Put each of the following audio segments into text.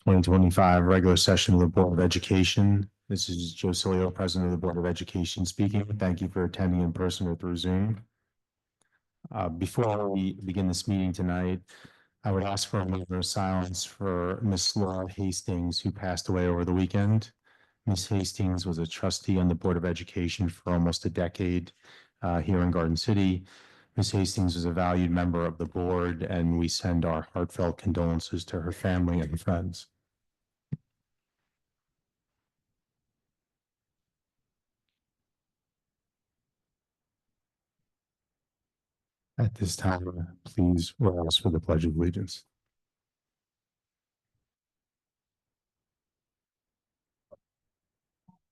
2025 regular session of the Board of Education. This is Joe Cilio, President of the Board of Education speaking. Thank you for attending in person or through Zoom. Before we begin this meeting tonight, I would ask for a moment of silence for Miss Laura Hastings, who passed away over the weekend. Ms. Hastings was a trustee on the Board of Education for almost a decade here in Garden City. Ms. Hastings was a valued member of the board, and we send our heartfelt condolences to her family and friends. At this time, please rise for the Pledge of Allegiance.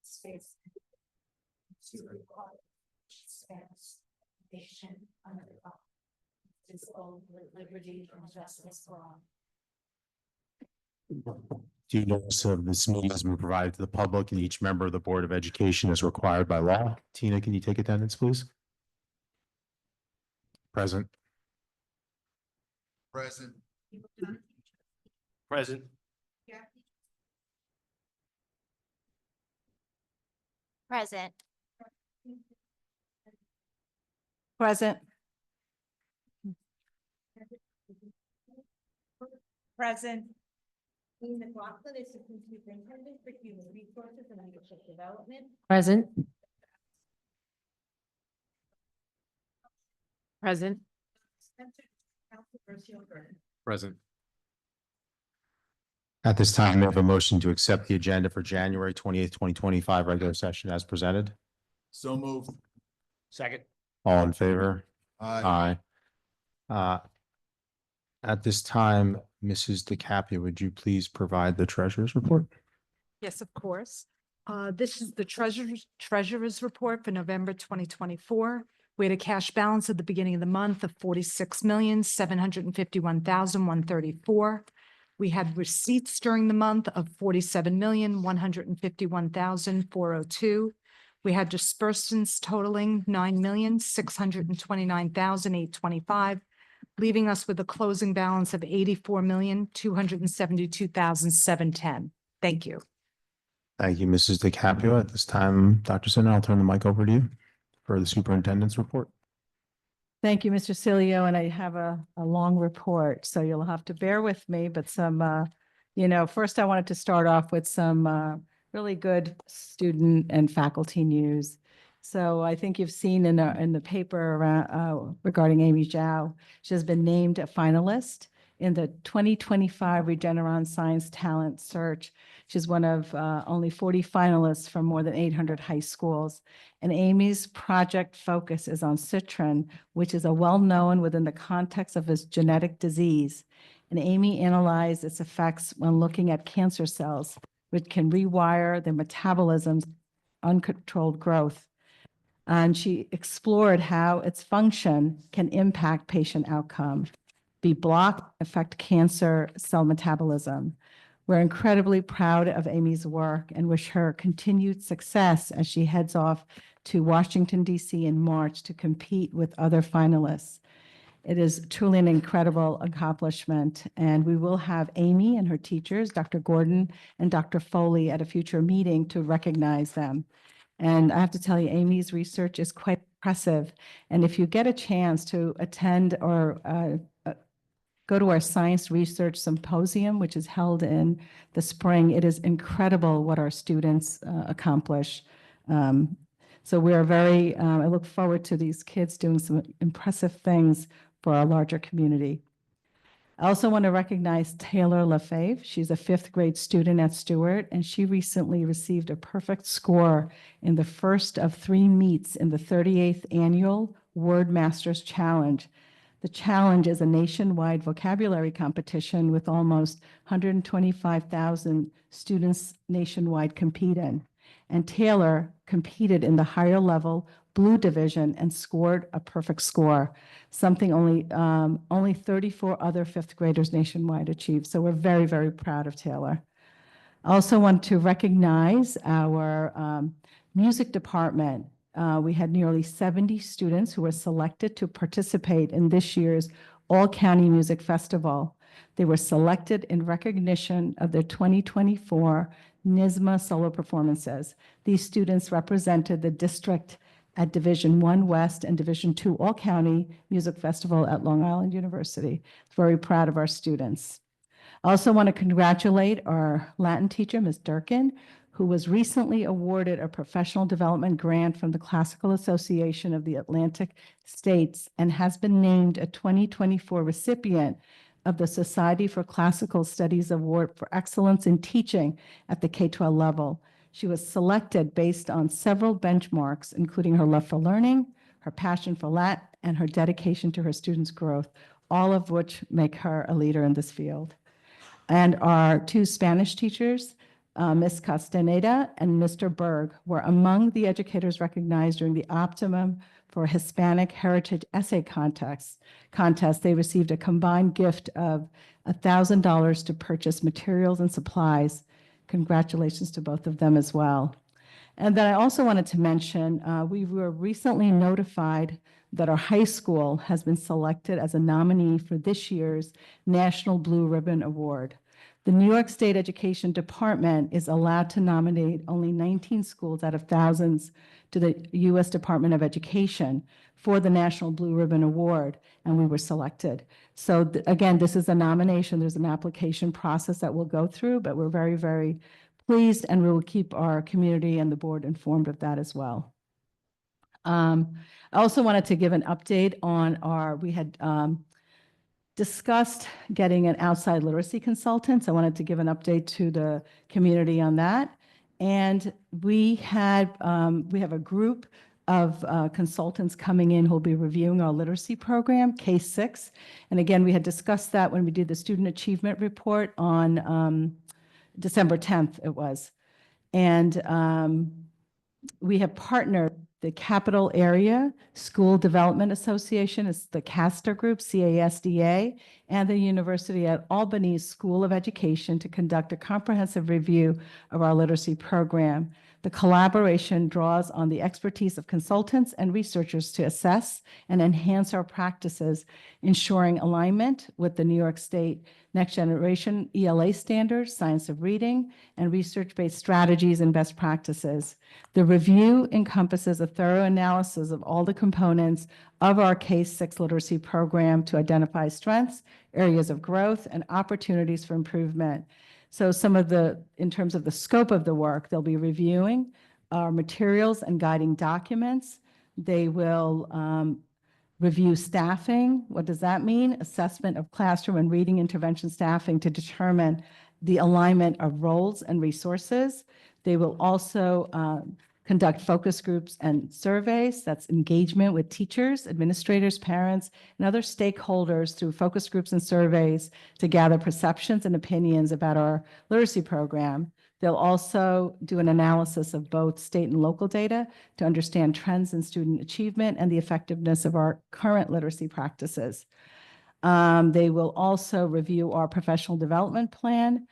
Space to nation under God, is all with liberty and justice for all. Due notice of this meeting has been provided to the public, and each member of the Board of Education is required by law. Tina, can you take attendance, please? Present. Present. Present. Present. Present. Present. Dean McLaughlin is the Superintendent for Human Resources and Leadership Development. Present. Present. Spencer, Councilperson Vernon. Present. At this time, we have a motion to accept the agenda for January 28th, 2025 regular session as presented. So moved. Second. All in favor? Aye. Aye. At this time, Mrs. DeCapia, would you please provide the treasurer's report? Yes, of course. This is the treasurer's report for November 2024. We had a cash balance at the beginning of the month of $46,751,134. We had receipts during the month of $47,151,402. We had disbursements totaling $9,629,825, leaving us with a closing balance of $84,272,710. Thank you. Thank you, Mrs. DeCapia. At this time, Dr. Sinner, I'll turn the mic over to you for the superintendent's report. Thank you, Mr. Cilio, and I have a long report, so you'll have to bear with me, but some, first I wanted to start off with some really good student and faculty news. So I think you've seen in the paper regarding Amy Zhao. She has been named a finalist in the 2025 Regeneron Science Talent Search. She's one of only 40 finalists from more than 800 high schools. And Amy's project focus is on citrin, which is a well-known within the context of this genetic disease. And Amy analyzed its effects when looking at cancer cells, which can rewire their metabolism's uncontrolled growth. And she explored how its function can impact patient outcome, be blocked, affect cancer cell metabolism. We're incredibly proud of Amy's work and wish her continued success as she heads off to Washington, D.C. in March to compete with other finalists. It is truly an incredible accomplishment, and we will have Amy and her teachers, Dr. Gordon and Dr. Foley, at a future meeting to recognize them. And I have to tell you, Amy's research is quite impressive. And if you get a chance to attend or go to our Science Research Symposium, which is held in the spring, it is incredible what our students accomplish. So we are very, I look forward to these kids doing some impressive things for our larger community. I also want to recognize Taylor Lefebvre. She's a 5th grade student at Stewart, and she recently received a perfect score in the first of 3 meets in the 38th annual Word Masters Challenge. The challenge is a nationwide vocabulary competition with almost 125,000 students nationwide compete in. And Taylor competed in the higher level blue division and scored a perfect score, something only 34 other 5th graders nationwide achieved. So we're very, very proud of Taylor. I also want to recognize our music department. We had nearly 70 students who were selected to participate in this year's All County Music Festival. They were selected in recognition of their 2024 NYSSMA solo performances. These students represented the district at Division I West and Division II All-County Music Festival at Long Island University. Very proud of our students. I also want to congratulate our Latin teacher, Ms. Durkin, who was recently awarded a professional development grant from the Classical Association of the Atlantic States and has been named a 2024 recipient of the Society for Classical Studies Award for Excellence in Teaching at the K-12 level. She was selected based on several benchmarks, including her love for learning, her passion for Latin, and her dedication to her students' growth, all of which make her a leader in this field. And our two Spanish teachers, Ms. Castaneda and Mr. Berg, were among the educators recognized during the Optimum for Hispanic Heritage Essay Contest. They received a combined gift of $1,000 to purchase materials and supplies. Congratulations to both of them as well. And then I also wanted to mention, we were recently notified that our high school has been selected as a nominee for this year's National Blue Ribbon Award. The New York State Education Department is allowed to nominate only 19 schools out of thousands to the U.S. Department of Education for the National Blue Ribbon Award, and we were selected. So again, this is a nomination. There's an application process that we'll go through, but we're very, very pleased, and we will keep our community and the board informed of that as well. I also wanted to give an update on we had discussed getting an outside literacy consultant. So I wanted to give an update to the community on that. And we have a group of consultants coming in who'll be reviewing our literacy program, K-6. And again, we had discussed that when we did the student achievement report on December 10th, it was. And we have partnered the Capital Area School Development Association, is the CASDA group, CASDA, and the University at Albany School of Education to conduct a comprehensive review of our literacy program. The collaboration draws on the expertise of consultants and researchers to assess and enhance our practices, ensuring alignment with the New York State Next Generation ELA standards, science of reading, and research-based strategies and best practices. The review encompasses a thorough analysis of all the components of our K-6 literacy program to identify strengths, areas of growth, and opportunities for improvement. So in terms of the scope of the work, they'll be reviewing our materials and guiding documents. They will review staffing. What does that mean? Assessment of classroom and reading intervention staffing to determine the alignment of roles and resources. They will also conduct focus groups and surveys. That's engagement with teachers, administrators, parents, and other stakeholders through focus groups and surveys to gather perceptions and opinions about our literacy program. They'll also do an analysis of both state and local data to understand trends in student achievement and the effectiveness of our current literacy practices. They will also review our professional development plan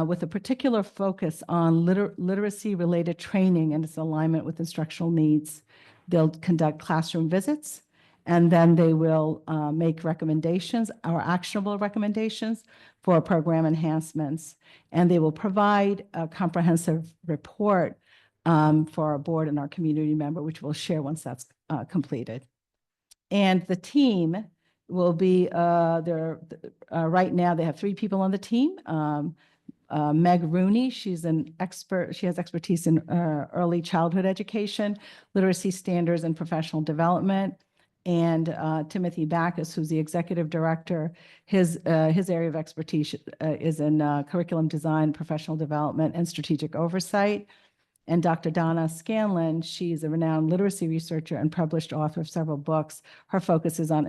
with a particular focus on literacy-related training and its alignment with instructional needs. They'll conduct classroom visits, and then they will make recommendations, our actionable recommendations for program enhancements. And they will provide a comprehensive report for our board and our community member, which we'll share once that's completed. And the team will be, right now they have 3 people on the team. Meg Rooney, she's an expert, she has expertise in early childhood education, literacy standards, and professional development. And Timothy Backus, who's the executive director, his area of expertise is in curriculum design, professional development, and strategic oversight. And Dr. Donna Scanlon, she's a renowned literacy researcher and published author of several books. Her focus is on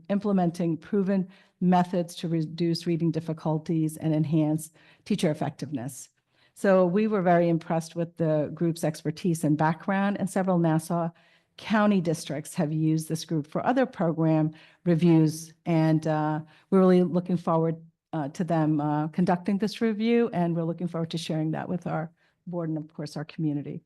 implementing proven methods to reduce reading difficulties and enhance teacher effectiveness. So we were very impressed with the group's expertise and background, and several Nassau County districts have used this group for other program reviews. And we're really looking forward to them conducting this review, and we're looking forward to sharing that with our board and of course our community.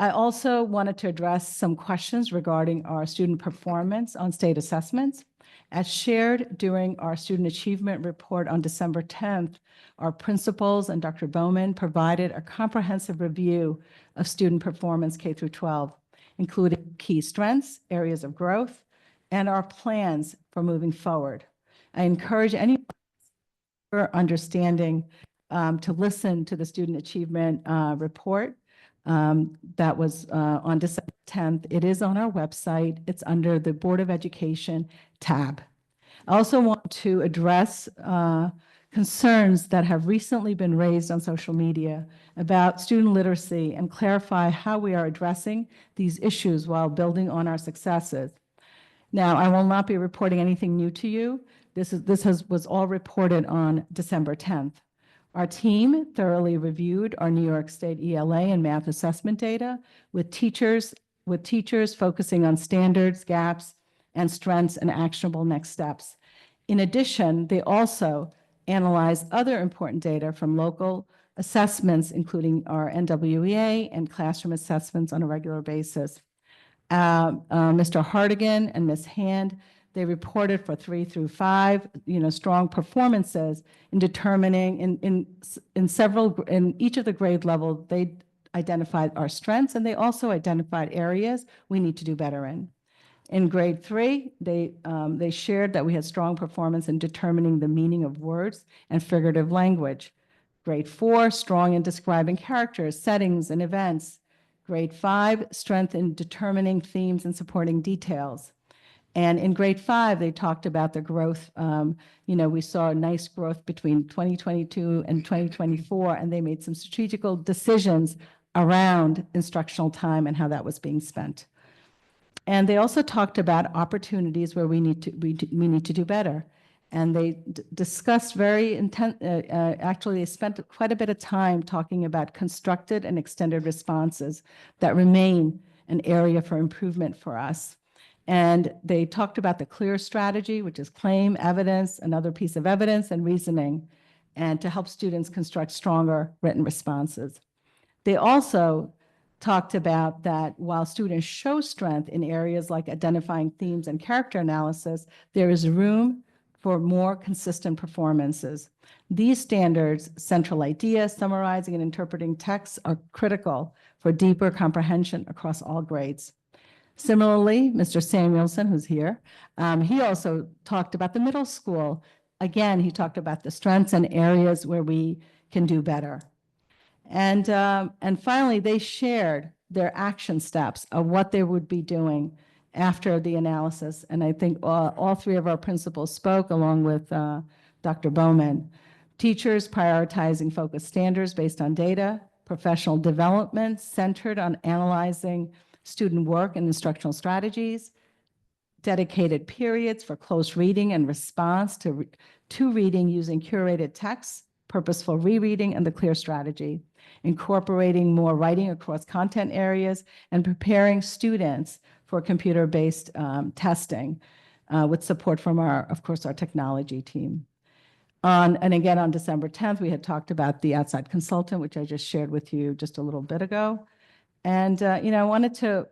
I also wanted to address some questions regarding our student performance on state assessments. As shared during our student achievement report on December 10th, our principals and Dr. Bowman provided a comprehensive review of student performance K through 12, including key strengths, areas of growth, and our plans for moving forward. I encourage any understanding to listen to the student achievement report that was on December 10th. It is on our website. It's under the Board of Education tab. I also want to address concerns that have recently been raised on social media about student literacy and clarify how we are addressing these issues while building on our successes. Now, I will not be reporting anything new to you. This was all reported on December 10th. Our team thoroughly reviewed our New York State ELA and math assessment data with teachers focusing on standards, gaps, and strengths and actionable next steps. In addition, they also analyzed other important data from local assessments, including our NWEA and classroom assessments on a regular basis. Mr. Hardigan and Ms. Hand, they reported for 3 through 5, strong performances in determining in each of the grade levels, they identified our strengths and they also identified areas we need to do better in. In grade 3, they shared that we had strong performance in determining the meaning of words and figurative language. Grade 4, strong in describing characters, settings, and events. Grade 5, strength in determining themes and supporting details. And in grade 5, they talked about the growth. We saw a nice growth between 2022 and 2024, and they made some strategical decisions around instructional time and how that was being spent. And they also talked about opportunities where we need to do better. And they discussed very intense, actually they spent quite a bit of time talking about constructed and extended responses that remain an area for improvement for us. And they talked about the CLEAR strategy, which is claim, evidence, another piece of evidence, and reasoning, and to help students construct stronger written responses. They also talked about that while students show strength in areas like identifying themes and character analysis, there is room for more consistent performances. These standards, central ideas, summarizing and interpreting texts, are critical for deeper comprehension across all grades. Similarly, Mr. Samuelson, who's here, he also talked about the middle school. Again, he talked about the strengths and areas where we can do better. And finally, they shared their action steps of what they would be doing after the analysis. And I think all 3 of our principals spoke along with Dr. Bowman. Teachers prioritizing focused standards based on data, professional development centered on analyzing student work and instructional strategies, dedicated periods for close reading and response to reading using curated texts, purposeful rereading, and the CLEAR strategy, incorporating more writing across content areas, and preparing students for computer-based testing with support from of course, our technology team. And again, on December 10th, we had talked about the outside consultant, which I just shared with you just a little bit ago. And, I wanted to,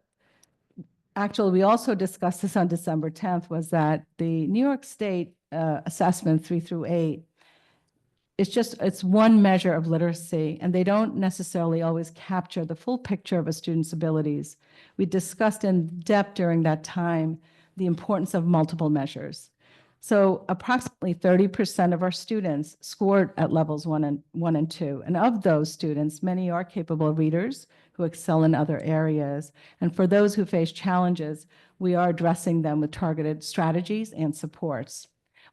actually, we also discussed this on December 10th, was that the New York State assessment 3 through 8, it's one measure of literacy, and they don't necessarily always capture the full picture of a student's abilities. We discussed in depth during that time the importance of multiple measures. So approximately 30% of our students scored at levels 1 and 2. And of those students, many are capable readers who excel in other areas. And for those who face challenges, we are addressing them with targeted strategies and supports.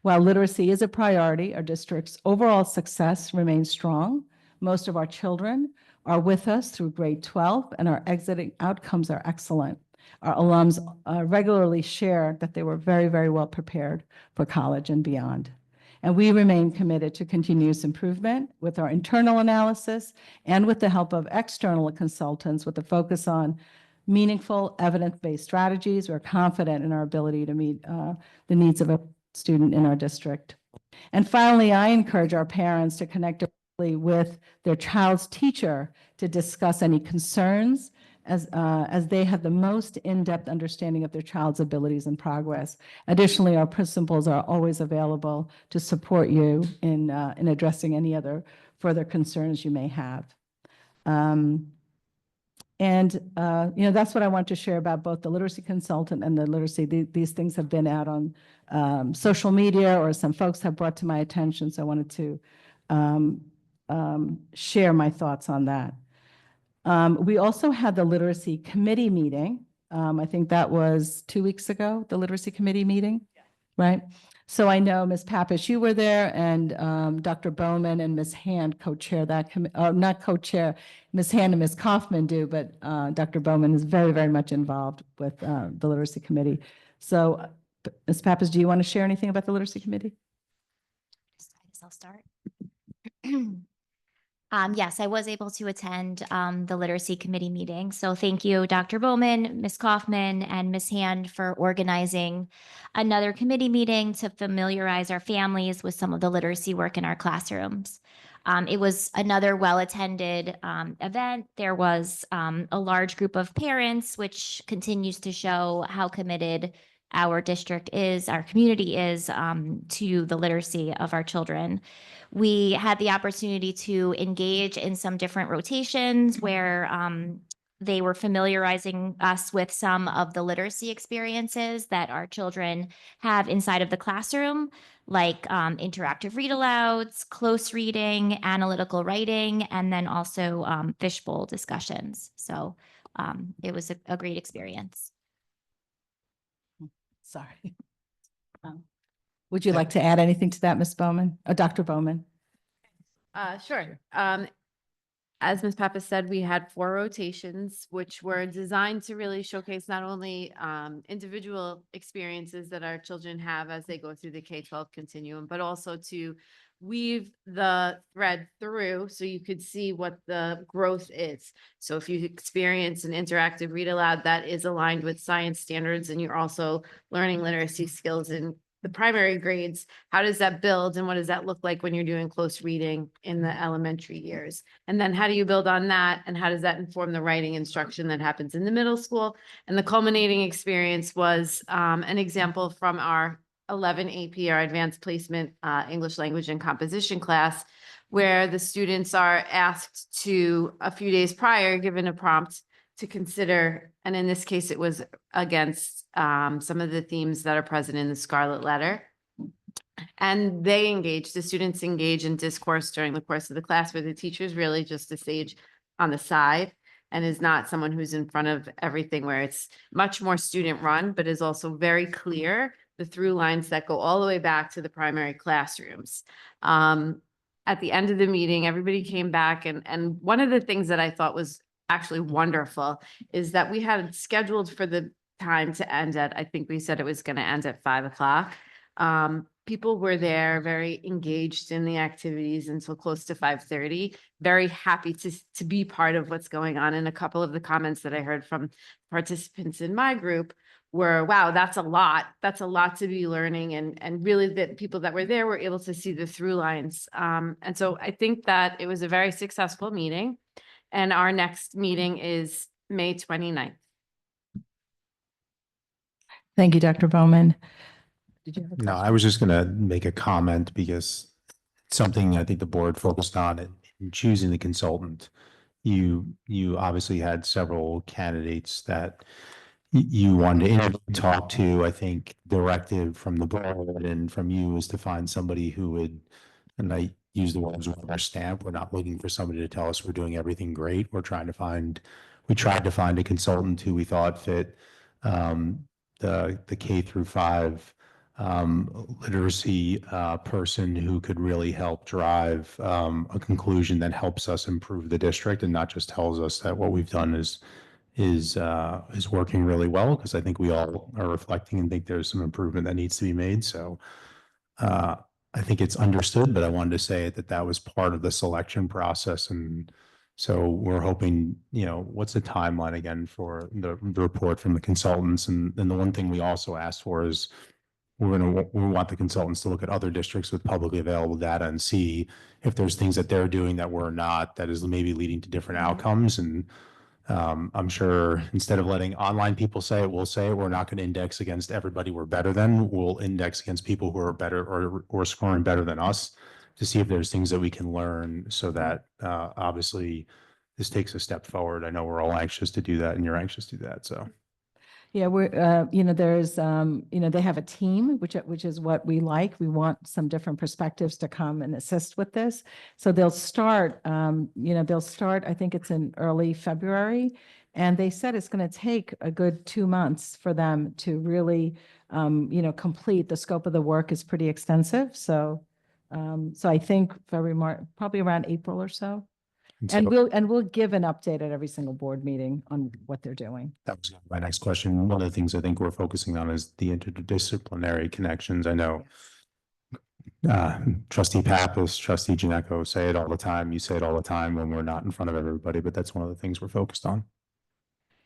While literacy is a priority, our district's overall success remains strong. Most of our children are with us through grade 12, and our exiting outcomes are excellent. Our alums regularly share that they were very, very well prepared for college and beyond. And we remain committed to continuous improvement with our internal analysis and with the help of external consultants with a focus on meaningful evidence-based strategies. We're confident in our ability to meet the needs of a student in our district. And finally, I encourage our parents to connect directly with their child's teacher to discuss any concerns as they have the most in-depth understanding of their child's abilities and progress. Additionally, our principals are always available to support you in addressing any other further concerns you may have. That's what I want to share about both the literacy consultant and the literacy. These things have been out on social media, or some folks have brought to my attention. So I wanted to share my thoughts on that. We also had the literacy committee meeting. I think that was 2 weeks ago, the literacy committee meeting, right? So I know Ms. Pappas, you were there, and Dr. Bowman and Ms. Hand co-chair that committee, not co-chair, Ms. Hand and Ms. Kaufman do, but Dr. Bowman is very, very much involved with the literacy committee. So Ms. Pappas, do you want to share anything about the literacy committee? I guess I'll start. Yes, I was able to attend the literacy committee meeting. So thank you, Dr. Bowman, Ms. Kaufman, and Ms. Hand for organizing another committee meeting to familiarize our families with some of the literacy work in our classrooms. It was another well-attended event. There was a large group of parents, which continues to show how committed our district is, our community is to the literacy of our children. We had the opportunity to engage in some different rotations where they were familiarizing us with some of the literacy experiences that our children have inside of the classroom, like interactive read-alouds, close reading, analytical writing, and then also fishbowl discussions. So it was a great experience. Sorry. Would you like to add anything to that, Ms. Bowman, or Dr. Bowman? Sure. As Ms. Pappas said, we had 4 rotations, which were designed to really showcase not only individual experiences that our children have as they go through the K-12 continuum, but also to weave the thread through so you could see what the growth is. So if you experience an interactive read aloud that is aligned with science standards, and you're also learning literacy skills in the primary grades, how does that build, and what does that look like when you're doing close reading in the elementary years? And then how do you build on that, and how does that inform the writing instruction that happens in the middle school? And the culminating experience was an example from our 11 AP, our advanced placement English language and composition class, where the students are asked to, a few days prior, given a prompt to consider, and in this case, it was against some of the themes that are present in the Scarlet Letter. And the students engage in discourse during the course of the class, where the teacher is really just a sage on the side and is not someone who's in front of everything, where it's much more student run, but is also very clear the through lines that go all the way back to the primary classrooms. At the end of the meeting, everybody came back, and one of the things that I thought was actually wonderful is that we had scheduled for the time to end at, I think we said it was going to end at 5 o'clock. People were there, very engaged in the activities until close to 5:30, very happy to be part of what's going on. And a couple of the comments that I heard from participants in my group were, wow, that's a lot. That's a lot to be learning. And really the people that were there were able to see the through lines. And so I think that it was a very successful meeting. And our next meeting is May 29th. Thank you, Dr. Bowman. Did you have a No, question? I was just going to make a comment because it's something I think the board focused on in choosing the consultant. You obviously had several candidates that you wanted to interview, talk to. I think directive from the board and from you is to find somebody who would, and I use the words with our stamp. We're not looking for somebody to tell us we're doing everything great. We tried to find a consultant who we thought fit the K through 5 literacy person who could really help drive a conclusion that helps us improve the district and not just tells us that what we've done is working really well, because I think we all are reflecting and think there's some improvement that needs to be made. So I think it's understood, but I wanted to say that was part of the selection process. And so we're hoping, what's the timeline again for the report from the consultants? And then the one thing we also asked for is we want the consultants to look at other districts with publicly available data and see if there's things that they're doing that we're not, that is maybe leading to different outcomes. And I'm sure instead of letting online people say it, we'll say it. We're not going to index against everybody we're better than. We'll index against people who are better or scoring better than us to see if there's things that we can learn so that obviously this takes a step forward. I know we're all anxious to do that and you're anxious to do that. So Yeah, we're, there's, they have a team, which is what we like. We want some different perspectives to come and assist with this. So they'll start, I think it's in early February. And they said it's going to take a good 2 months for them to really, complete. The scope of the work is pretty extensive. So I think probably around April or so. And we'll give an update at every single board meeting on what they're doing. that was my next question. One of the things I think we're focusing on is the interdisciplinary connections. I know Trustee Pappas, Trustee Janeco say it all the time. You say it all the time when we're not in front of everybody, but that's one of the things we're focused on.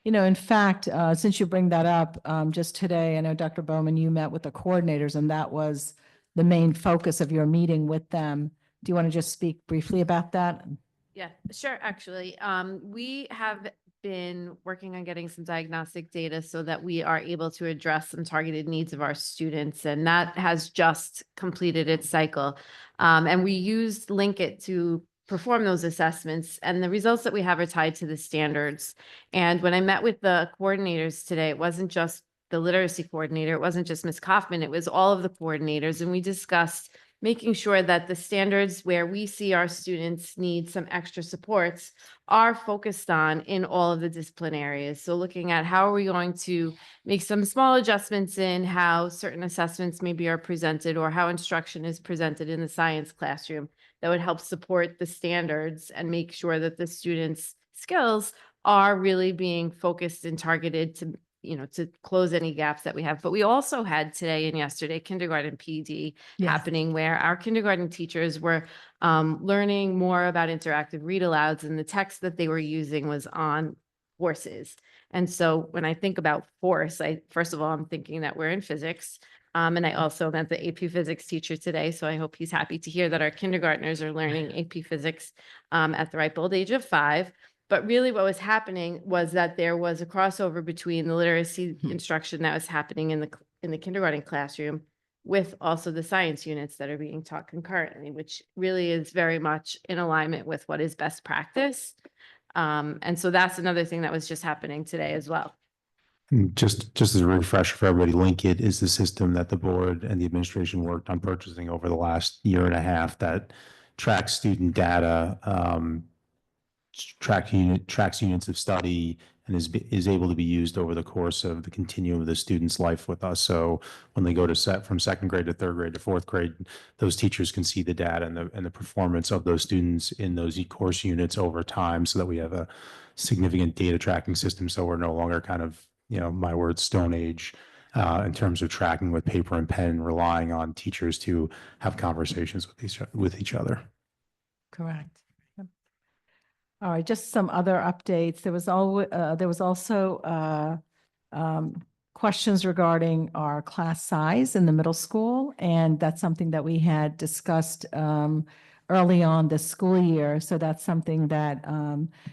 In fact, since you bring that up, just today, I know Dr. Bowman, you met with the coordinators and that was the main focus of your meeting with them. Do you want to just speak briefly about that? Yeah, sure. Actually, we have been working on getting some diagnostic data so that we are able to address some targeted needs of our students. And that has just completed its cycle. And we used Linkit to perform those assessments, and the results that we have are tied to the standards. And when I met with the coordinators today, it wasn't just the literacy coordinator, it wasn't just Ms. Kaufman, it was all of the coordinators. And we discussed making sure that the standards where we see our students need some extra supports are focused on in all of the discipline areas. So looking at how are we going to make some small adjustments in how certain assessments maybe are presented or how instruction is presented in the science classroom that would help support the standards and make sure that the students' skills are really being focused and targeted to close any gaps that we have. But we also had today and yesterday kindergarten PD happening where our kindergarten teachers were learning more about interactive read alouds, and the text that they were using was on forces. And so when I think about force, first of all, I'm thinking that we're in physics. And I also met the AP Physics teacher today, so I hope he's happy to hear that our kindergartners are learning AP Physics at the ripe old age of 5. But really what was happening was that there was a crossover between the literacy instruction that was happening in the kindergarten classroom with also the science units that are being taught concurrently, which really is very much in alignment with what is best practice. And so that's another thing that was just happening today as well. Just as a refresher for everybody, Linkit is the system that the board and the administration worked on purchasing over the last year and a half that tracks student data, tracks units of study, and is able to be used over the course of the continuum of the student's life with us. So when they go to from second grade to third grade to fourth grade, those teachers can see the data and the performance of those students in those course units over time, so that we have a significant data tracking system. So we're no longer kind of, my word, Stone Age in terms of tracking with paper and pen, relying on teachers to have conversations with each other. Correct. All right, just some other updates. There was also questions regarding our class size in the middle school, and that's something that we had discussed early on this school year. So that's something that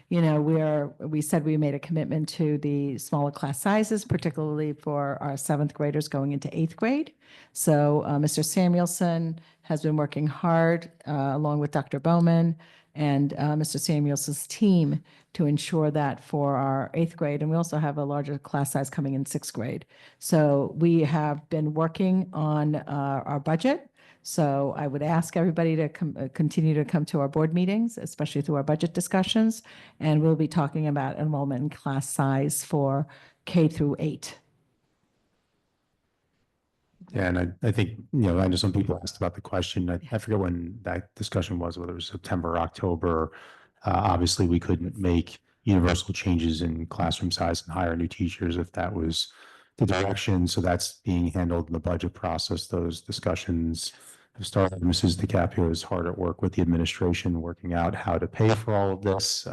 we said we made a commitment to the smaller class sizes, particularly for our 7th graders going into 8th grade. So Mr. Samuelson has been working hard along with Dr. Bowman and Mr. Samuelson's team to ensure that for our 8th grade. And we also have a larger class size coming in 6th grade. So we have been working on our budget. So I would ask everybody to continue to come to our board meetings, especially through our budget discussions. And we'll be talking about enrollment and class size for K through 8. Yeah, and I think, I know some people asked about the question. I forget when that discussion was, whether it was September or October. Obviously, we couldn't make universal changes in classroom size and hire new teachers if that was the direction. So that's being handled in the budget process. Those discussions have started. Mrs. DiCaprio is hard at work with the administration, working out how to pay for all of this.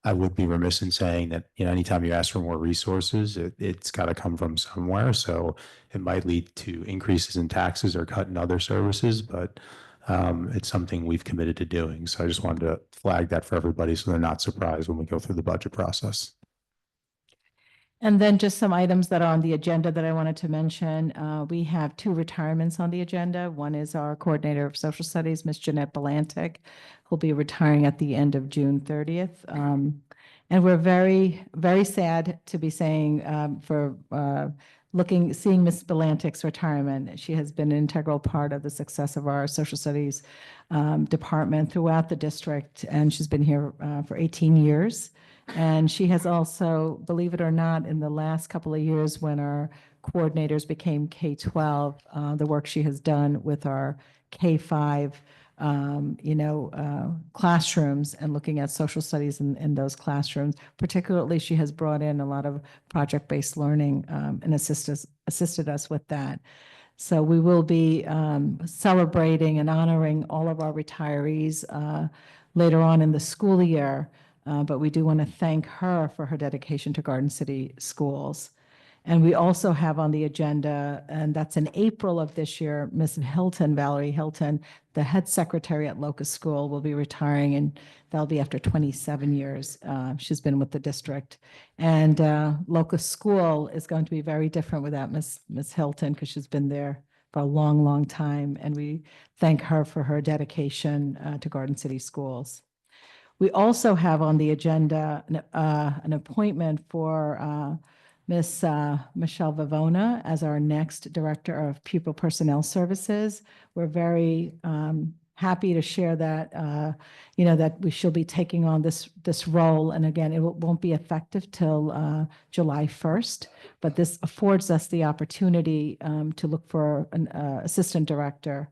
I would be remiss in saying that, anytime you ask for more resources, it's got to come from somewhere. So it might lead to increases in taxes or cut in other services, but It's something we've committed to doing. So I just wanted to flag that for everybody so they're not surprised when we go through the budget process. And then just some items that are on the agenda that I wanted to mention. We have 2 retirements on the agenda. One is our Coordinator of Social Studies, Ms. Jeanette Belantic, who'll be retiring at the end of June 30th. And we're very, very sad to be saying seeing Ms. Belantic's retirement. She has been an integral part of the success of our social studies department throughout the district, and she's been here for 18 years. And she has also, believe it or not, in the last couple of years when our coordinators became K-12, the work she has done with our K-5, classrooms and looking at social studies in those classrooms. Particularly, she has brought in a lot of project-based learning and assisted us with that. So we will be celebrating and honoring all of our retirees later on in the school year. But we do want to thank her for her dedication to Garden City Schools. And we also have on the agenda, and that's in April of this year, Ms. Hilton, Valerie Hilton, the head secretary at Locust School, will be retiring, and that'll be after 27 years. She's been with the district. And Locust School is going to be very different without Ms. Hilton, because she's been there for a long, long time. And we thank her for her dedication to Garden City Schools. We also have on the agenda an appointment for Ms. Michelle Vivona as our next Director of Pupil Personnel Services. We're very happy to share that, that she'll be taking on this role. And again, it won't be effective till July 1st, but this affords us the opportunity to look for an Assistant Director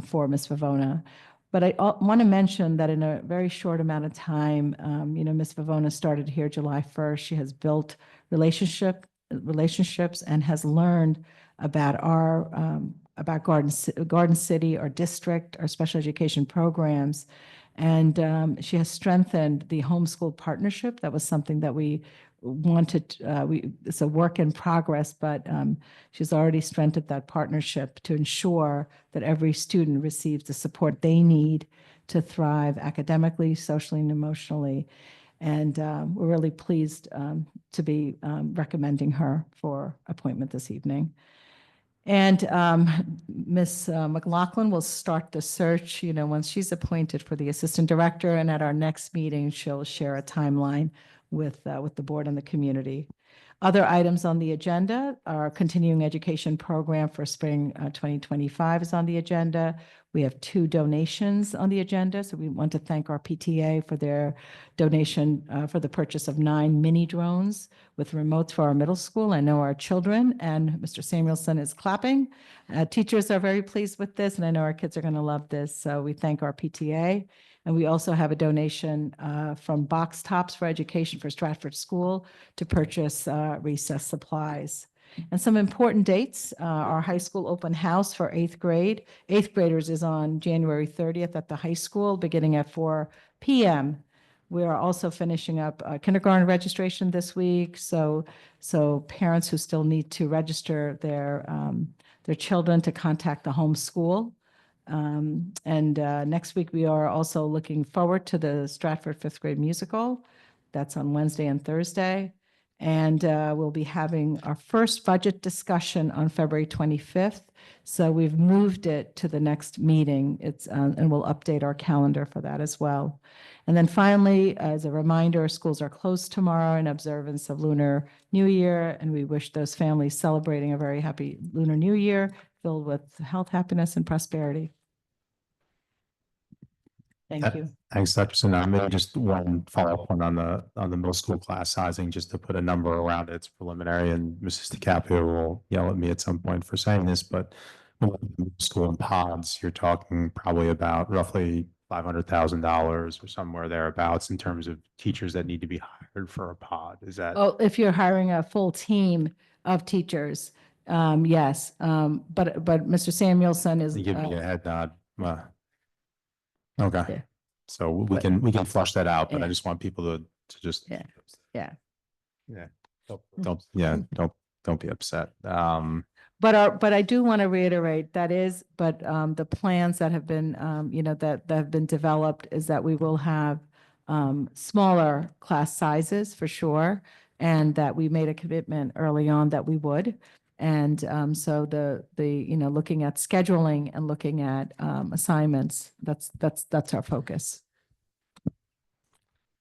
for Ms. Vivona. But I want to mention that in a very short amount of time, Ms. Vivona started here July 1st. She has built relationships and has learned about about Garden City, our district, our special education programs. And she has strengthened the homeschool partnership. That was something that we wanted, it's a work in progress, but she's already strengthened that partnership to ensure that every student receives the support they need to thrive academically, socially, and emotionally. And we're really pleased to be recommending her for appointment this evening. And Ms. McLaughlin will start the search, once she's appointed for the Assistant Director. And at our next meeting, she'll share a timeline with the board and the community. Other items on the agenda, our continuing education program for spring 2025 is on the agenda. We have 2 donations on the agenda. So we want to thank our PTA for their donation for the purchase of 9 mini drones with remotes for our middle school. I know our children, and Mr. Samuelson is clapping. Teachers are very pleased with this, and I know our kids are going to love this. So we thank our PTA. And we also have a donation from Box Tops for Education for Stratford School to purchase recess supplies. And some important dates, our high school open house for 8th grade. 8th graders is on January 30th at the high school, beginning at 4 p.m. We are also finishing up kindergarten registration this week. So parents who still need to register their children to contact the home school. And next week, we are also looking forward to the Stratford 5th grade musical. That's on Wednesday and Thursday. And we'll be having our first budget discussion on February 25th. So we've moved it to the next meeting. And we'll update our calendar for that as well. And then finally, as a reminder, schools are closed tomorrow in observance of Lunar New Year. And we wish those families celebrating a very happy Lunar New Year filled with health, happiness, and prosperity. Thank you. Thanks, Dr. Sinha. Maybe just one follow-up one on the middle school class sizing, just to put a number around it. It's preliminary, and Mrs. DiCaprio will yell at me at some point for saying this, but middle school in pods, you're talking probably about roughly $500,000 or somewhere thereabouts in terms of teachers that need to be hired for a pod. Is that? Oh, if you're hiring a full team of teachers, yes. But Mr. Samuelson is. You give me a head nod. Okay. Yeah. So we can flush that out, but I Yeah. just want people to just. Yeah. Yeah. Yeah. Don't don't be upset. But I do want to reiterate the plans that have been, that have been developed is that we will have smaller class sizes for sure. And that we made a commitment early on that we would. And so looking at scheduling and looking at assignments, that's our focus.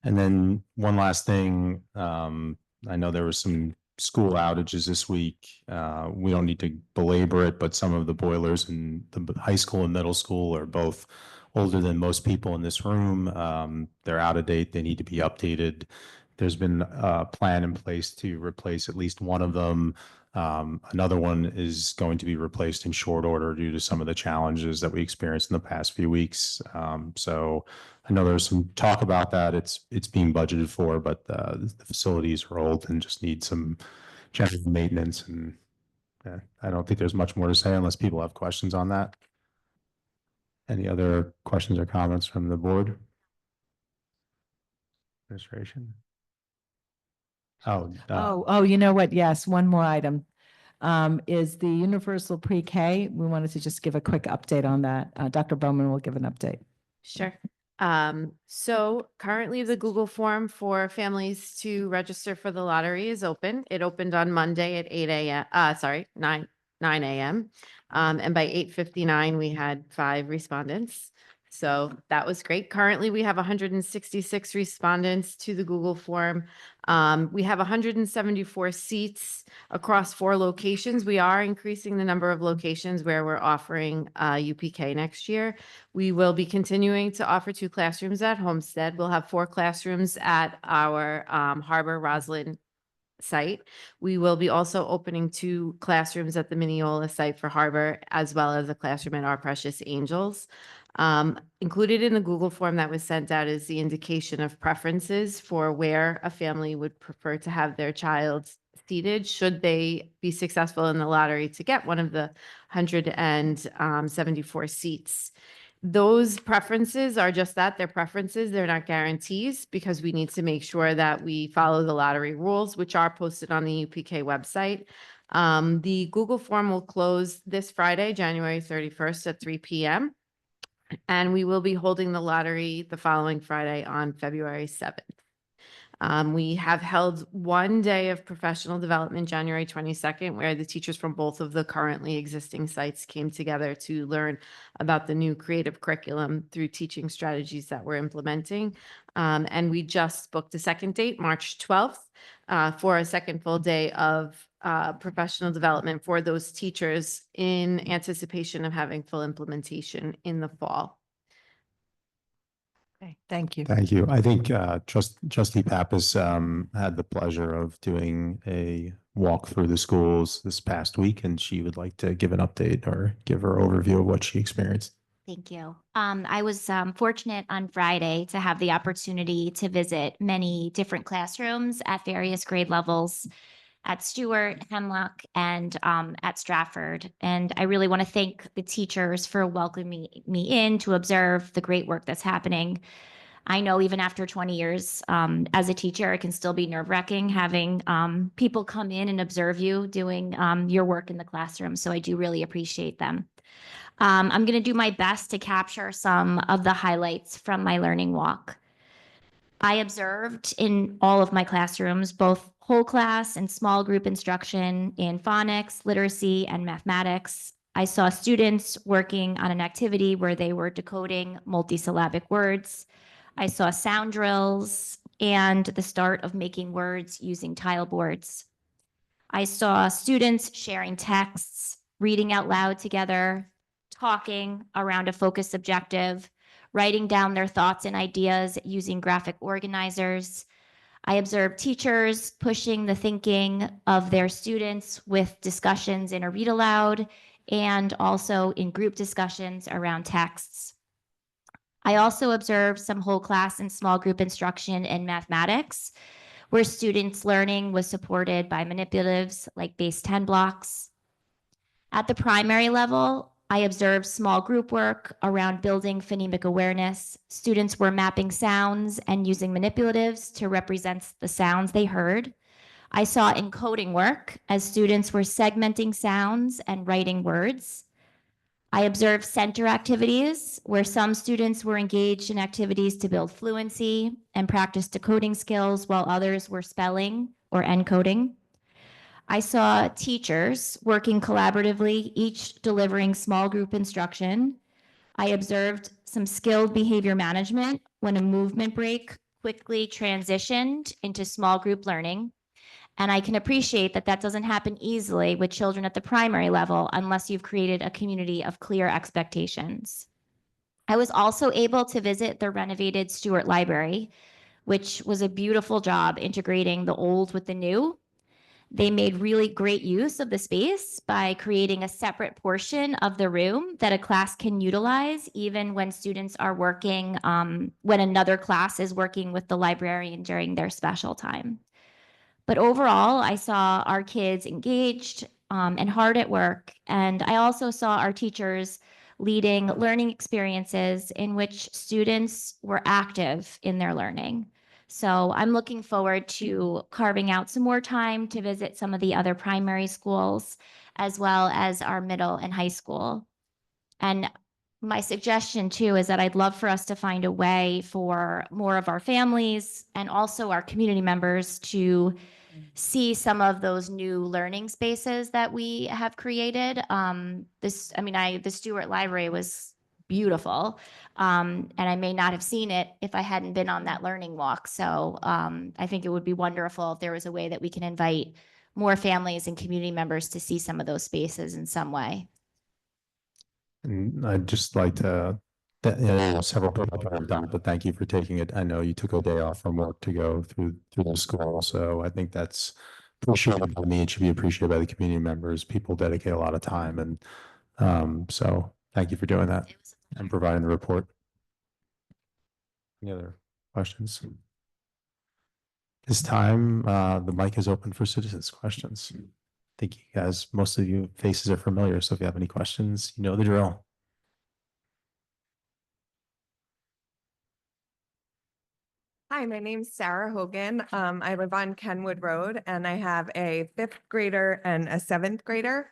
And then one last thing, I know there was some school outages this week. We don't need to belabor it, but some of the boilers in the high school and middle school are both older than most people in this room. They're out of date. They need to be updated. There's been a plan in place to replace at least one of them. Another one is going to be replaced in short order due to some of the challenges that we experienced in the past few weeks. So I know there's some talk about that. It's being budgeted for, but the facilities are old and just need some general maintenance. And I don't think there's much more to say unless people have questions on that. Any other questions or comments from the board? Administration? You know what? Yes, one more item. Is the universal pre-K. We wanted to just give a quick update on that. Dr. Bowman will give an update. Sure. So currently the Google form for families to register for the lottery is open. It opened on Monday at 9 a.m. And by 8:59, we had 5 respondents. So that was great. Currently, we have 166 respondents to the Google form. We have 174 seats across 4 locations. We are increasing the number of locations where we're offering UPK next year. We will be continuing to offer 2 classrooms at Homestead. We'll have 4 classrooms at our Harbor Roslyn site. We will be also opening 2 classrooms at the Mineola site for Harbor, as well as a classroom at Our Precious Angels. Included in the Google form that was sent out is the indication of preferences for where a family would prefer to have their child seated should they be successful in the lottery to get one of the 174 seats. Those preferences are just that, they're preferences, they're not guarantees, because we need to make sure that we follow the lottery rules, which are posted on the UPK website. The Google form will close this Friday, January 31st at 3 p.m. And we will be holding the lottery the following Friday on February 7th. We have held 1 day of professional development, January 22nd, where the teachers from both of the currently existing sites came together to learn about the new creative curriculum through teaching strategies that we're implementing. And we just booked a second date, March 12th, for a second full day of professional development for those teachers in anticipation of having full implementation in the fall. Okay, thank you. Thank you. I think Trustee Pappas had the pleasure of doing a walk through the schools this past week, and she would like to give an update or give her overview of what she experienced. Thank you. I was fortunate on Friday to have the opportunity to visit many different classrooms at various grade levels at Stewart, Hemlock, and at Stratford. And I really want to thank the teachers for welcoming me in to observe the great work that's happening. I know even after 20 years as a teacher, it can still be nerve-wracking having people come in and observe you doing your work in the classroom. So I do really appreciate them. I'm going to do my best to capture some of the highlights from my learning walk. I observed in all of my classrooms, both whole class and small group instruction in phonics, literacy, and mathematics. I saw students working on an activity where they were decoding multisyllabic words. I saw sound drills and the start of making words using tile boards. I saw students sharing texts, reading out loud together, talking around a focused objective, writing down their thoughts and ideas using graphic organizers. I observed teachers pushing the thinking of their students with discussions in a read aloud and also in group discussions around texts. I also observed some whole class and small group instruction in mathematics, where students' learning was supported by manipulatives like base 10 blocks. At the primary level, I observed small group work around building phonemic awareness. Students were mapping sounds and using manipulatives to represent the sounds they heard. I saw encoding work as students were segmenting sounds and writing words. I observed center activities where some students were engaged in activities to build fluency and practice decoding skills while others were spelling or encoding. I saw teachers working collaboratively, each delivering small group instruction. I observed some skilled behavior management when a movement break quickly transitioned into small group learning. And I can appreciate that that doesn't happen easily with children at the primary level unless you've created a community of clear expectations. I was also able to visit the renovated Stewart Library, which was a beautiful job integrating the old with the new. They made really great use of the space by creating a separate portion of the room that a class can utilize even when students are working, when another class is working with the librarian during their special time. But overall, I saw our kids engaged and hard at work. And I also saw our teachers leading learning experiences in which students were active in their learning. So I'm looking forward to carving out some more time to visit some of the other primary schools, as well as our middle and high school. And my suggestion too is that I'd love for us to find a way for more of our families and also our community members to see some of those new learning spaces that we have created. The Stewart Library was beautiful. And I may not have seen it if I hadn't been on that learning walk. So I think it would be wonderful if there was a way that we can invite more families and community members to see some of those spaces in some way. And I'd just like to, several people have done, but thank you for taking it. I know you took a day off from work to go through the school, so I think that's appreciated by me. It should be appreciated by the community members. People dedicate a lot of time, and so thank you for doing that It was a pleasure. and providing the report. Any other questions? This time, the mic is open for citizens' questions. I think you guys, most of you faces are familiar, so if you have any questions, you know the drill. Hi, my name's Sarah Hogan. I live on Kenwood Road and I have a 5th grader and a 7th grader.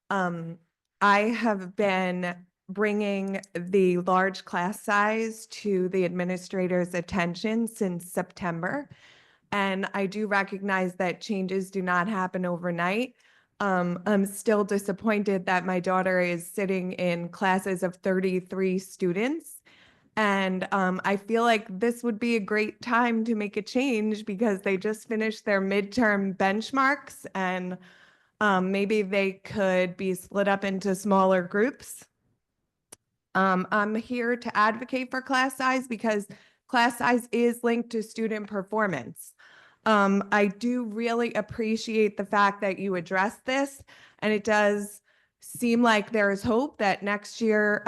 I have been bringing the large class size to the administrator's attention since September. And I do recognize that changes do not happen overnight. I'm still disappointed that my daughter is sitting in classes of 33 students. And I feel like this would be a great time to make a change because they just finished their midterm benchmarks and maybe they could be split up into smaller groups. I'm here to advocate for class size because class size is linked to student performance. I do really appreciate the fact that you address this, and it does seem like there is hope that next year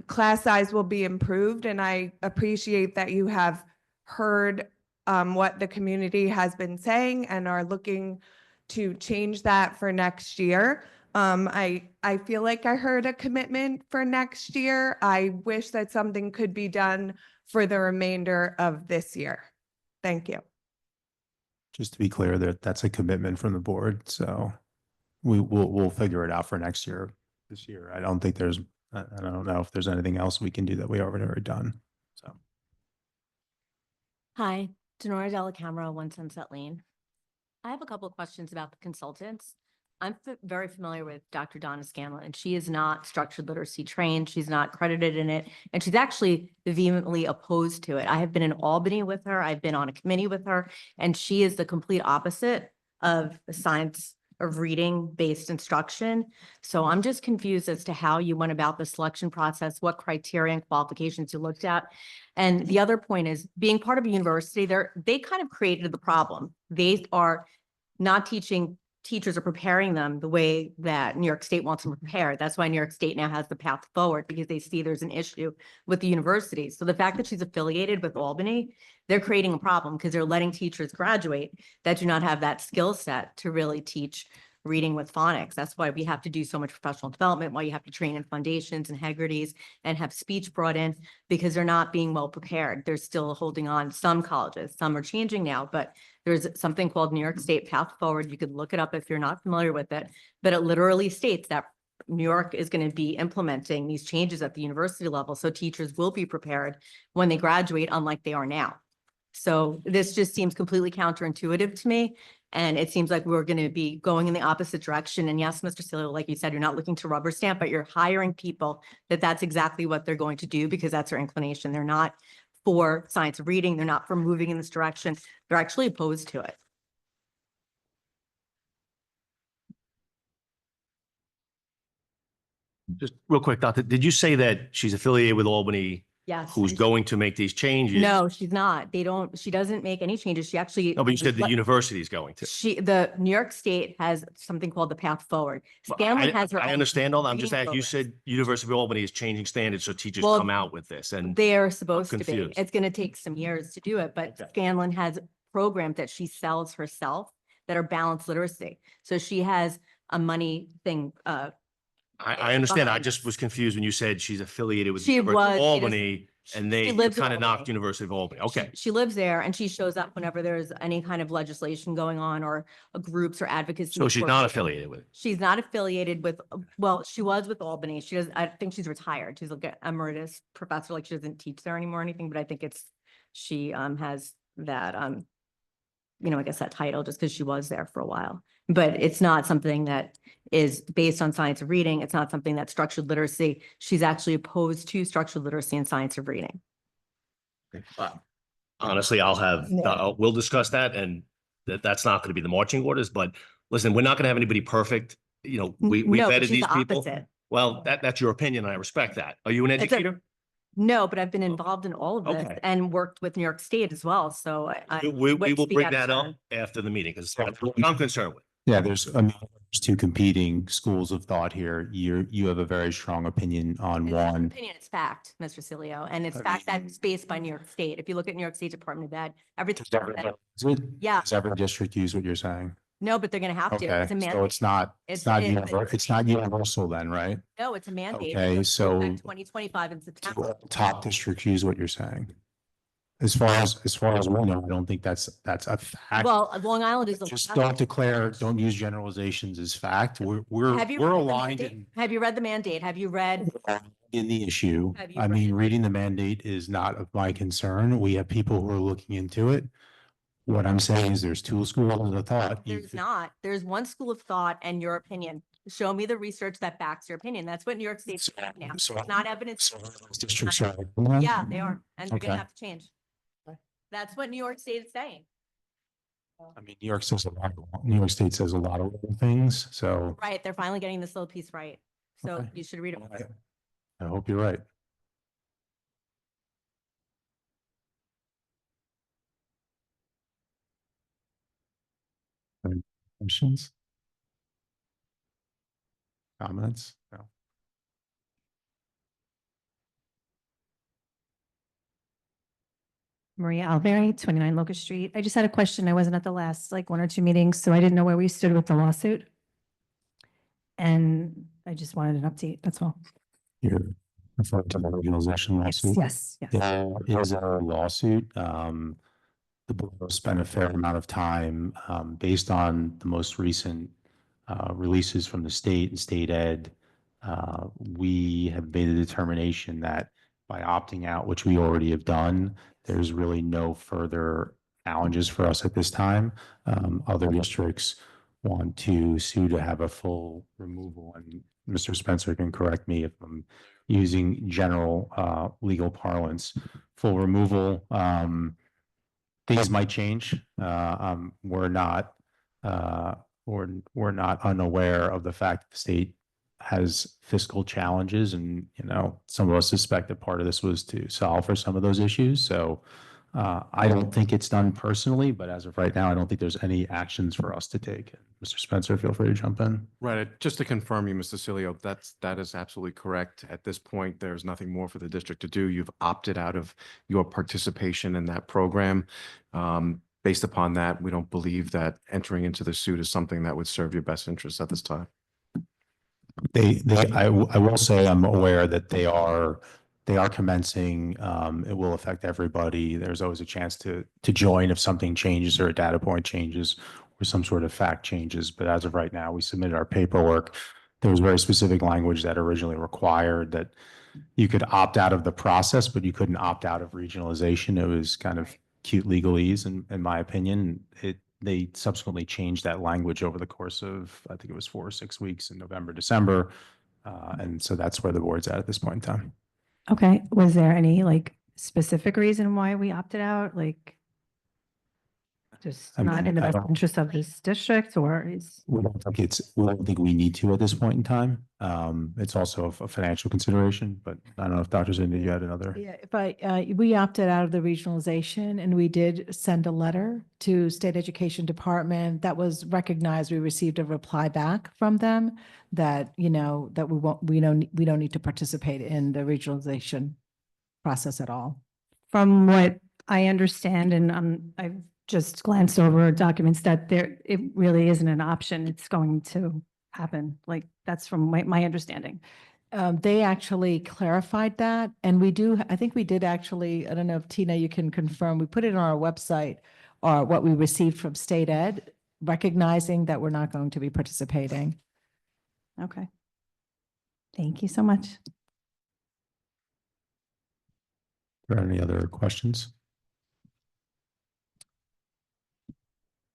class size will be improved, and I appreciate that you have heard what the community has been saying and are looking to change that for next year. I feel like I heard a commitment for next year. I wish that something could be done for the remainder of this year. Thank you. Just to be clear, that's a commitment from the board, so we'll figure it out for next year. This year, I don't think there's, I don't know if there's anything else we can do that we already done, so. Hi, Denora Della Camera, One Sunset Lane. I have a couple of questions about the consultants. I'm very familiar with Dr. Donna Scanlon, and she is not structured literacy trained. She's not credited in it, and she's actually vehemently opposed to it. I have been in Albany with her. I've been on a committee with her, and she is the complete opposite of the science of reading-based instruction. So I'm just confused as to how you went about the selection process, what criteria and qualifications you looked at. And the other point is, being part of a university, they kind of created the problem. They are not teaching teachers or preparing them the way that New York State wants them prepared. That's why New York State now has the path forward, because they see there's an issue with the university. So the fact that she's affiliated with Albany, they're creating a problem because they're letting teachers graduate that do not have that skill set to really teach reading with phonics. That's why we have to do so much professional development, why you have to train in foundations and hegrities and have speech brought in, because they're not being well prepared. They're still holding on. Some colleges, some are changing now, but there's something called New York State Path Forward. You could look it up if you're not familiar with it, but it literally states that New York is going to be implementing these changes at the university level. So teachers will be prepared when they graduate, unlike they are now. So this just seems completely counterintuitive to me. And it seems like we're going to be going in the opposite direction. And yes, Mr. Cilio, like you said, you're not looking to rubber stamp, but you're hiring people that's exactly what they're going to do because that's their inclination. They're not for science of reading. They're not for moving in this direction. They're actually opposed to it. Just real quick, Doctor, did you say that she's affiliated with Albany, Yes. who's going to make these changes? No, she's not. She doesn't make any changes. She actually. No, but you said the university is going to. The New York State has something called the Path Forward. Scanlon has her. I own understand all that. I'm just reading asking, you programs. said University of Albany is changing standards, so teachers Well, come out with this and. They're supposed to be. confused. It's going to take some years to do it, but Okay. Scanlon has programs that she sells herself that are balanced literacy. So she has a money thing. I understand. I behind just us. was confused when you said she's affiliated with She University of was, it is- Albany and they she lives in kind of knocked Albany. University of Albany. Okay. She lives there and she shows up whenever there's any kind of legislation going on or groups or advocacy. So she's for not people. affiliated with it. She's not affiliated with, well, she was with Albany. She does, I think she's retired. She's like an emeritus professor, like she doesn't teach there anymore or anything, but I think she has that, I guess that title just because she was there for a while. But it's not something that is based on science of reading. It's not something that's structured literacy. She's actually opposed to structured literacy and science of reading. Honestly, we'll discuss that and that's not going to be the marching orders, but listen, we're not going to have anybody perfect. We No, but vetted she's these the people. opposite. Well, that's your opinion and I respect that. Are you an It's a- educator? No, but I've been involved in all of this Okay. and worked with New York State as well. So We wouldn't will speak bring out of that up turn. after the meeting because I'm concerned with. Yeah, there's two competing schools of thought here. You have a very strong opinion on It's not one. opinion, it's fact, Mr. Cilio, and it's I fact mean- that's based by New York State. If you look at New York State Department of Ed, everything. Yeah. Does every district use what you're saying? No, but they're gonna have to. Okay, It's a so mandate. it's not it's not universal then, right? No, it's a mandate. Okay, so 2025 in September. top districts use what you're saying. As far as we know, I don't think that's a fact. Well, Long Island is. Just don't use generalizations as fact. We're Have you we're read the aligned mandate? Have you read the mandate? Have you read? in the issue. Have you I mean, read- reading the mandate is not of my concern. We have people who are looking into it. What I'm saying is there's two schools of thought. There's not. There's one school of thought and your opinion. Show me the research that backs your opinion. That's what New York State's So- doing now. so- It's not evidence. So those districts are. Yeah, they are. And they're gonna Okay. have to change. That's what New York State is saying. I mean, New York State says a lot of other things, so Right, they're finally getting this little piece right. So Okay. you should read it. I hope you're right. Any questions? Comments? No. Maria Alberry, 29 Locust Street. I just had a question. I wasn't at the last, like, one or two meetings, so I didn't know where we stood with the lawsuit. And I just wanted an update, that's all. You're referring to the regionalization lawsuit? Yes, yes. There is a lawsuit. The board spent a fair amount of time, based on the most recent releases from the state and state ed. We have made a determination that by opting out, which we already have done, there's really no further challenges for us at this time. Other districts want to sue to have a full removal, and Mr. Spencer can correct me if I'm using general legal parlance. Full removal, things might change. We're not unaware of the fact that the state has fiscal challenges, and some of us suspect that part of this was to solve for some of those issues. So I don't think it's done personally, but as of right now, I don't think there's any actions for us to take. Mr. Spencer, feel free to jump in. Right. Just to confirm you, Mr. Cilio, that is absolutely correct. At this point, there's nothing more for the district to do. You've opted out of your participation in that program. based upon that, we don't believe that entering into the suit is something that would serve your best interests at this time. I will say I'm aware that they are commencing. It will affect everybody. There's always a chance to join if something changes or a data point changes or some sort of fact changes. But as of right now, we submitted our paperwork. There was very specific language that originally required that you could opt out of the process, but you couldn't opt out of regionalization. It was kind of cute legalese, in my opinion. They subsequently changed that language over the course of, I think it was 4 or 6 weeks in November, December. And so that's where the board's at this point in time. Okay, was there any like specific reason why we opted out? Like just I mean, not in the I best don't- interest of this district, or is? We don't think we need to at this point in time. It's also a financial consideration, but I don't know if Dr. Zindi, you had another. Yeah, we opted out of the regionalization and we did send a letter to State Education Department that was recognized. We received a reply back from them that, that we don't need to participate in the regionalization process at all. From what I understand, and I've just glanced over documents that it really isn't an option. It's going to happen. Like that's from my understanding. They actually clarified that, and I think we did actually, I don't know if Tina, you can confirm, we put it on our website, or what we received from State Ed, recognizing that we're not going to be participating. Okay. Thank you so much. Are there any other questions?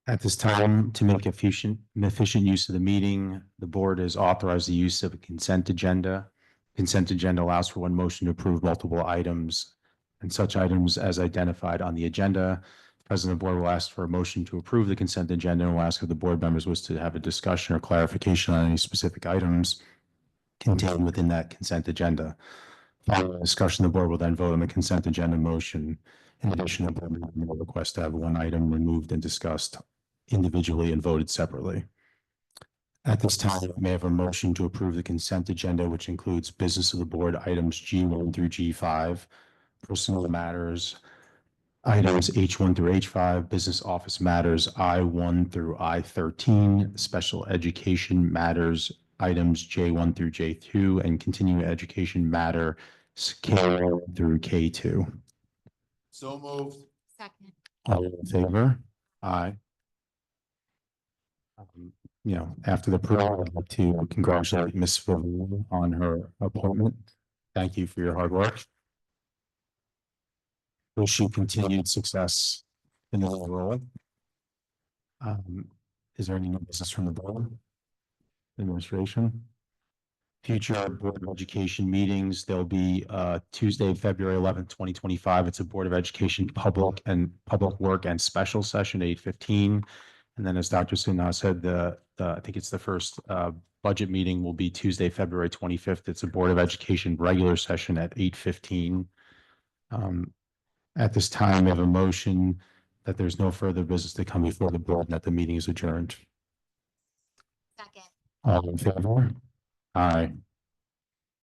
At this time, to make efficient use of the meeting, the board has authorized the use of a consent agenda. Consent agenda allows for one motion to approve multiple items and such items as identified on the agenda. The President of the board will ask for a motion to approve the consent agenda and will ask if the board members wish to have a discussion or clarification on any specific items contained within that consent agenda. Following discussion, the board will then vote on the consent agenda motion. In addition, the board will request to have one item removed and discussed individually and voted separately. At this time, may I have a motion to approve the consent agenda, which includes business of the board items G1 through G5, personal matters, items H1 through H5, business office matters I1 through I13, special education matters items J1 through J2, and continuing education matter K1 through K2. So moved. Second. All in favor? Aye. After the approval, I'd like to congratulate Ms. Favreau on her appointment. Thank you for your hard work. Wish you continued success in the new role. Is there any new business from the board? Administration? Future Board of Education meetings, there'll be Tuesday, February 11th, 2025. It's a Board of Education Public Work and Special Session, 8:15. And then as Dr. Sinha said, I think it's the first budget meeting will be Tuesday, February 25th. It's a Board of Education regular session at 8:15. At this time, we have a motion that there's no further business to come before the board and that the meeting is adjourned. Second. All in favor? Aye.